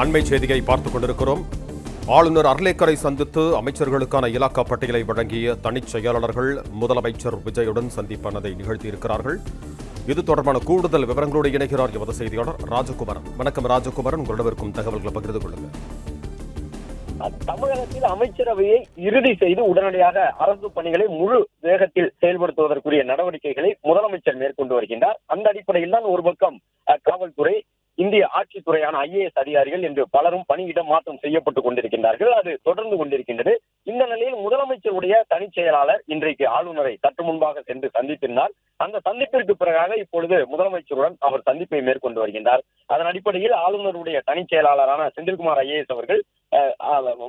அண்மை செய்தியை பார்த்துக் கொண்டிருக்கிறோம். ஆளுநர் அர்லேக்கரை சந்தித்து அமைச்சர்களுக்கான இலாக்கா பட்டியலை வழங்கிய தனிச் செயலாளர்கள் முதலமைச்சர் விஜயுடன் சந்திப்பானதை நிகழ்த்தியிருக்கிறார்கள். இது தொடர்பான கூடுதல் விவரங்களோடு இணைகிறார் எமது செய்தியாளர் ராஜகுமாரன். வணக்கம் ராஜகுமாரன், உங்களிடம் தகவல்களை பகிர்ந்து கொள்ளுங்கள். தமிழகத்தில் அமைச்சரவையை இறுதி செய்து உடனடியாக அரசு பணிகளை முழு வேகத்தில் செயல்படுத்துவதற்குரிய நடவடிக்கைகளை முதலமைச்சர் மேற்கொண்டு வருகின்றார். அந்த அடிப்படையில் தான் ஒரு பக்கம் காவல்துறை, இந்திய ஆட்சித்துறையான IAS அதிகாரிகள் என்று பலரும் பணியிட மாற்றம் செய்யப்பட்டுக் கொண்டிருக்கின்றார்கள். அது தொடர்ந்து கொண்டிருக்கின்றது. இந்த நிலையில் முதலமைச்சருடைய தனிச் செயலாளர் இன்றைக்கு ஆளுநரை சற்று முன்பாக சென்று சந்தித்திருந்தார். அந்த சந்திப்பிற்கு பிறகாக இப்பொழுது முதலமைச்சருடன் அவர் சந்திப்பை மேற்கொண்டு வருகின்றார். அதன் அடிப்படையில் ஆளுநருடைய தனிச் செயலாளரான செந்தில்குமார் IAS அவர்கள்,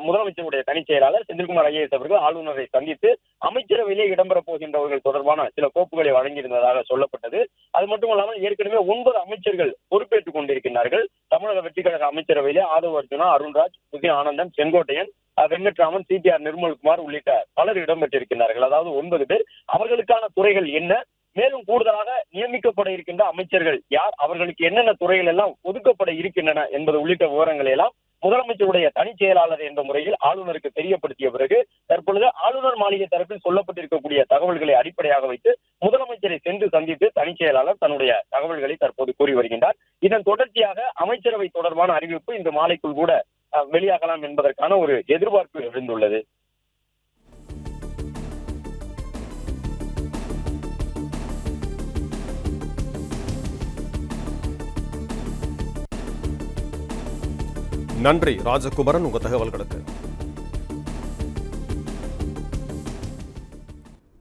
முதலமைச்சருடைய தனிச் செயலாளர் செந்தில்குமார் IAS அவர்கள் ஆளுநரை சந்தித்து அமைச்சரவையிலே இடம்பெறப் போகின்றவர்கள் தொடர்பான சில கோப்புகளை வழங்கியிருந்ததாக சொல்லப்பட்டது. அது மட்டுமல்லாமல் ஏற்கனவே 9 அமைச்சர்கள் பொறுப்பேற்றுக் கொண்டிருக்கிறார்கள். தமிழக வெற்றி கழக அமைச்சரவையிலே ஆதவ் அர்ஜுனா, அருண்ராஜ், புதிய ஆனந்தன், செங்கோட்டையன், வெங்கட்ராமன், CTR நிர்மல்குமார் உள்ளிட்ட பலர் இடம்பெற்றிருக்கிறார்கள். அதாவது 9 பேர். அவர்களுக்கான துறைகள் என்ன, மேலும் கூடுதலாக நியமிக்கப்பட இருக்கின்ற அமைச்சர்கள் யார், அவர்களுக்கு என்னென்ன துறைகள் எல்லாம் ஒதுக்கப்பட இருக்கின்றன என்பது உள்ளிட்ட விவரங்களை எல்லாம் முதலமைச்சருடைய தனிச் செயலாளர் என்ற முறையில் ஆளுநருக்கு தெரியப்படுத்திய பிறகு தற்பொழுது ஆளுநர் மாளிகை தரப்பில் சொல்லப்பட்டிருக்கக்கூடிய தகவல்களை அடிப்படையாக வைத்து முதலமைச்சரை சென்று சந்தித்து தனிச் செயலாளர் தன்னுடைய தகவல்களை தற்போது கூறி வருகின்றார். இதன் தொடர்ச்சியாக அமைச்சரவை தொடர்பான அறிவிப்பு இந்த மாலைக்குள் கூட வெளியாகலாம் என்பதற்கான ஒரு எதிர்பார்ப்பு எழுந்துள்ளது. நன்றி ராஜகுமாரன், உங்க தகவல்களுக்கு.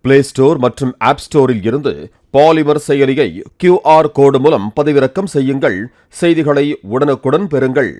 பிளே ஸ்டோர் மற்றும் ஆப் ஸ்டோரில் இருந்து பாலிமர் செயலியை QR கோடு மூலம் பதிவிறக்கம் செய்யுங்கள். செய்திகளை உடனுக்குடன் பெறுங்கள்.